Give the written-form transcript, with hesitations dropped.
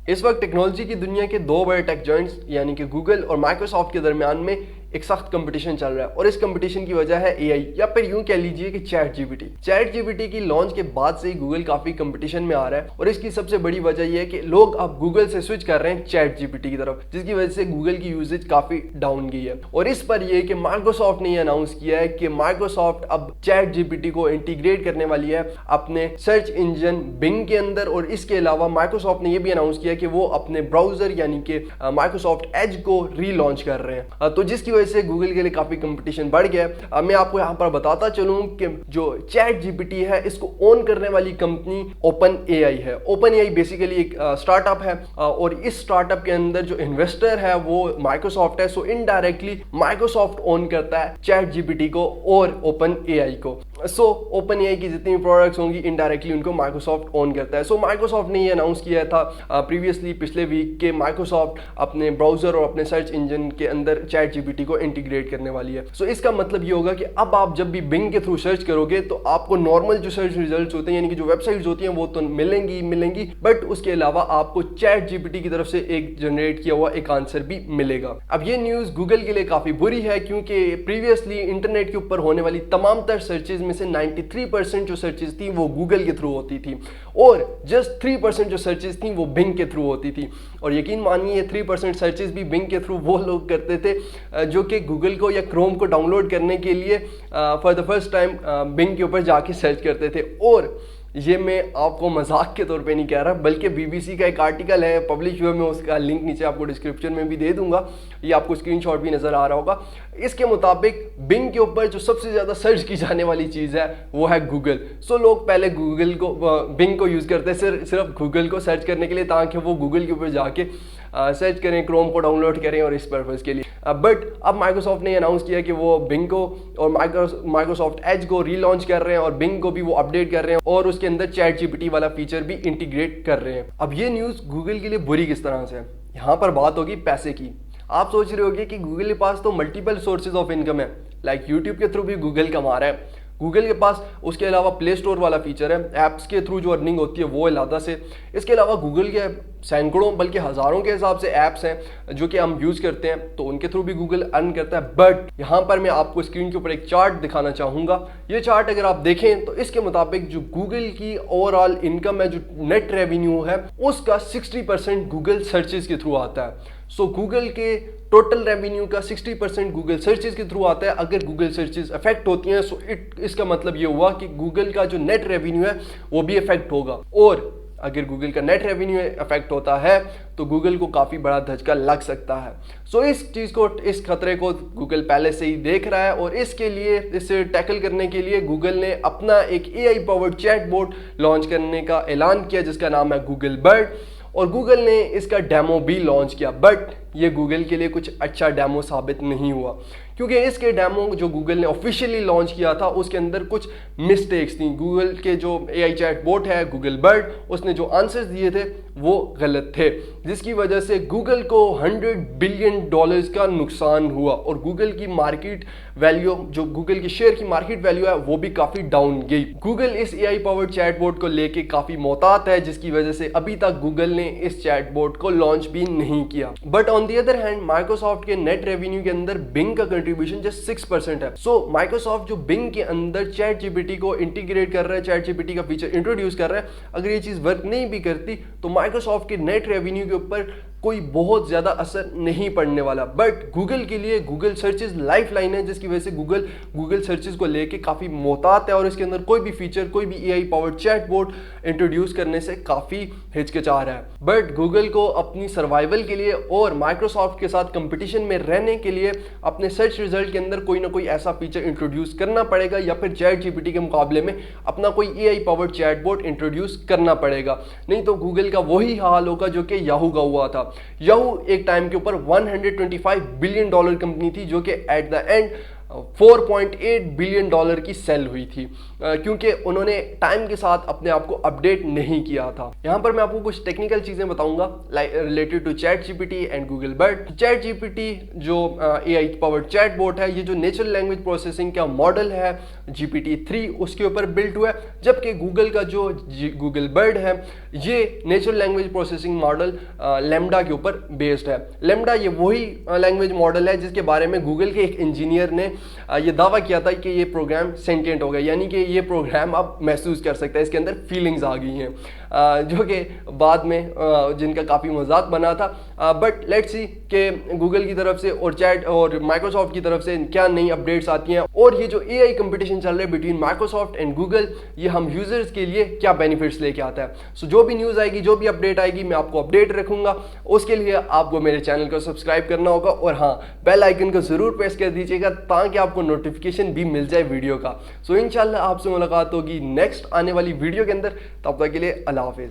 इस वक्त टेक्नोलॉजी की दुनिया के दो बड़े टेक जॉइंट्स यानी कि गूगल और माइक्रोसॉफ्ट के दरमियान में एक सख्त कंपटीशन चल रहा है और इस कंपटीशन की वजह है एआई या फिर यूं कह लीजिए कि चैट जीपीटी की लॉन्च के बाद से ही गूगल काफी कंपटीशन में आ रहा है और इसकी सबसे बड़ी वजह यह है कि लोग अब गूगल से स्विच कर रहे हैं चैट जीपीटी की तरफ, जिसकी वजह से गूगल की यूजेज काफी डाउन गई है। और इस पर यह कि माइक्रोसॉफ्ट ने यह अनाउंस किया है कि माइक्रोसॉफ्ट अब चैट जीपीटी को इंटीग्रेट करने वाली है अपने सर्च इंजन बिंग के अंदर। और इसके अलावा माइक्रोसॉफ्ट ने यह भी अनाउंस किया कि वो अपने ब्राउजर यानी कि माइक्रोसॉफ्ट एज को रीलॉन्च कर रहे हैं, तो जिसकी वजह से गूगल के लिए काफी कंपटीशन बढ़ गया। मैं आपको यहां पर बताता चलूं कि जो चैट जीपीटी है इसको ओन करने वाली कंपनी ओपन एआई है। ओपन एआई बेसिकली एक स्टार्टअप है और इस स्टार्टअप के अंदर जो इन्वेस्टर है वो माइक्रोसॉफ्ट है। सो इनडायरेक्टली माइक्रोसॉफ्ट ओन करता है चैट जीपीटी को और ओपन एआई को। सो ओपन एआई की जितनी प्रोडक्ट्स होंगी इनडायरेक्टली उनको माइक्रोसॉफ्ट ओन करता है। सो माइक्रोसॉफ्ट ने ये अनाउंस किया था प्रीवियसली पिछले वीक के माइक्रोसॉफ्ट अपने ब्राउजर और अपने सर्च इंजन के अंदर चैट जीपीटी को इंटीग्रेट करने वाली है। सो इसका मतलब ये होगा कि अब आप जब भी बिंग के थ्रू सर्च करोगे तो आपको नॉर्मल जो सर्च रिजल्ट्स होते हैं यानी कि जो वेबसाइट्स होती हैं वो तो मिलेंगी बट उसके अलावा आपको चैट जीपीटी की तरफ से एक जनरेट किया हुआ एक आंसर भी मिलेगा। अब ये न्यूज गूगल के लिए काफी बुरी है क्योंकि प्रीवियसली इंटरनेट के ऊपर होने वाली तमाम तर सर्चेज में से 93% जो सर्चेज थी वो गूगल के थ्रू होती थी और जस्ट 3% जो सर्चेज थी वो बिंग के थ्रू होती थी। और यकीन मानिए 3% सर्चेज भी बिंग के थ्रू वो लोग करते थे जो कि गूगल को या क्रोम को डाउनलोड करने के लिए for the first time being के ऊपर जाके सर्च करते थे। और ये मैं आपको मजाक के तौर पे नहीं कह रहा बल्कि बीबीसी का एक आर्टिकल है पब्लिश हुआ, मैं उसका लिंक नीचे आपको डिस्क्रिप्शन में भी दे दूंगा, ये आपको स्क्रीनशॉट भी नजर आ रहा होगा। इसके मुताबिक बिंग के ऊपर जो सबसे ज्यादा सर्च की जाने वाली चीज है वो है गूगल। सो लोग पहले गूगल को बिंग को यूज करते हैं सिर्फ गूगल को सर्च करने के लिए ताकि वो गूगल के ऊपर जाके सर्च करें, क्रोम को डाउनलोड करें और इस पर्पज के लिए। बट अब माइक्रोसॉफ्ट ने अनाउंस किया कि वो बिंग को और माइक्रोसॉफ्ट एज को रीलॉन्च कर रहे हैं और बिंग को भी वो अपडेट कर रहे हैं और उसके अंदर चैट जीपीटी वाला फीचर भी इंटीग्रेट कर रहे हैं। अब ये न्यूज गूगल के लिए बुरी किस तरह से है, यहाँ पर बात होगी पैसे की। आप सोच रहे होंगे कि गूगल के पास तो मल्टीपल सोर्सेज ऑफ इनकम है, लाइक यूट्यूब के थ्रू भी गूगल कमा रहा है, गूगल के पास उसके अलावा प्ले स्टोर वाला फीचर है, ऐप्स के थ्रू जो अर्निंग होती है वो अलग से। इसके अलावा गूगल के सैकड़ों बल्कि हजारों के हिसाब से ऐप्स हैं जो कि हम यूज करते हैं तो उनके थ्रू भी गूगल अर्न करता है। बट यहाँ पर मैं आपको स्क्रीन के ऊपर एक चार्ट दिखाना चाहूंगा। ये चार्ट अगर आप देखें तो इसके मुताबिक जो गूगल की ओवरऑल इनकम है, जो नेट रेवेन्यू है, उसका 60% गूगल सर्चेज के थ्रू आता है। सो गूगल के टोटल रेवेन्यू का 60% गूगल सर्चेज के थ्रू आता है। अगर गूगल सर्चेज अफेक्ट होती हैं सो इसका मतलब ये हुआ कि गूगल का जो नेट रेवेन्यू है वो भी अफेक्ट होगा। और अगर गूगल का नेट रेवेन्यू अफेक्ट होता है तो गूगल को काफी बड़ा धचका लग सकता है। सो इस चीज को, इस खतरे को गूगल पहले से ही देख रहा है और इसके लिए, इसे टैकल करने के लिए गूगल ने अपना एक एआई पावर्ड चैटबॉट लॉन्च करने का ऐलान किया जिसका नाम है गूगल बर्ड। और गूगल ने इसका डेमो भी लॉन्च किया बट ये गूगल के लिए कुछ अच्छा डेमो साबित नहीं हुआ क्योंकि इसके डेमो जो गूगल ने ऑफिशियली लॉन्च किया था उसके अंदर कुछ मिस्टेक्स थी। गूगल के जो एआई चैटबॉट है गूगल बर्ड, उसने जो आंसर्स दिए थे वो गलत थे जिसकी वजह से गूगल को $100 बिलियन का नुकसान हुआ और गूगल की मार्केट वैल्यू, जो गूगल की शेयर की मार्केट वैल्यू है वो भी काफी डाउन गई। गूगल इस एआई पावर्ड चैटबॉट को लेके काफी मोहतात है जिसकी वजह से अभी तक गूगल ने इस चैटबॉट को लॉन्च भी नहीं किया। But on the other hand Microsoft के नेट रेवेन्यू के अंदर बिंग का कंट्रीब्यूशन जस्ट 6% है। सो माइक्रोसॉफ्ट जो बिंग के अंदर चैट जीपीटी को इंटीग्रेट कर रहा है, चैट जीपीटी का फीचर इंट्रोड्यूस कर रहा है, अगर ये चीज वर्क नहीं भी करती तो माइक्रोसॉफ्ट के नेट रेवेन्यू के ऊपर कोई बहुत ज्यादा असर नहीं पड़ने वाला। बट गूगल के लिए गूगल सर्चेज लाइफ लाइन है जिसकी वजह से गूगल सर्चेज को लेके काफी मोहतात है और इसके अंदर कोई भी फीचर, कोई भी एआई पावर्ड चैटबॉट इंट्रोड्यूस करने से काफी हिचकिचा रहा है। बट गूगल को अपनी सर्वाइवल के लिए और माइक्रोसॉफ्ट के साथ कंपटीशन में रहने के लिए अपने सर्च रिजल्ट के अंदर कोई ना कोई ऐसा फीचर इंट्रोड्यूस करना पड़ेगा या फिर चैट जीपीटी के मुकाबले में अपना कोई एआई पावर्ड चैटबॉट इंट्रोड्यूस करना पड़ेगा, नहीं तो गूगल का वही हाल होगा जो कि याहू का हुआ था। याहू एक टाइम के ऊपर $125 बिलियन कंपनी थी जो कि एट द एंड $4.8 बिलियन की सेल हुई थी, क्योंकि उन्होंने टाइम के साथ अपने आप को अपडेट नहीं किया था। यहाँ पर मैं आपको कुछ टेक्निकल चीजें बताऊंगा related to chat GPT and Google Bard. Chat GPT जो एआई पावर्ड चैट बोट है, ये जो नेचुरल लैंग्वेज प्रोसेसिंग का मॉडल है GPT-3 उसके ऊपर बिल्ट हुआ है, जबकि गूगल का जो गूगल बर्ड है ये natural language processing model lambda के ऊपर बेस्ड है। लैम्डा ये वही लैंग्वेज मॉडल है जिसके बारे में गूगल के एक इंजीनियर ने ये दावा किया था कि ये प्रोग्राम सेंटिएंट हो गया, यानी कि ये प्रोग्राम अब महसूस कर सकता है, इसके अंदर फीलिंग्स आ गई हैं, जो कि बाद में जिनका काफ़ी मजाक बना था। बट लेट्स सी कि गूगल की तरफ से और चैट और माइक्रोसॉफ्ट की तरफ से क्या नई अपडेट्स आती हैं, और ये जो एआई कंपटीशन चल रहा है बिटवीन माइक्रोसॉफ्ट एंड गूगल, ये हम यूजर्स के लिए क्या बेनिफिट्स लेके आता है। सो जो भी न्यूज़ आएगी, जो भी अपडेट आएगी, मैं आपको अपडेट रखूंगा। उसके लिए आपको मेरे चैनल को सब्सक्राइब करना होगा, और हाँ, बेल आइकन को जरूर प्रेस कर दीजिएगा ताकि आपको नोटिफिकेशन भी मिल जाए वीडियो का। सो इंशाल्लाह आपसे मुलाकात होगी नेक्स्ट आने वाली वीडियो के अंदर। तब तक के लिए अल्लाह हाफिज।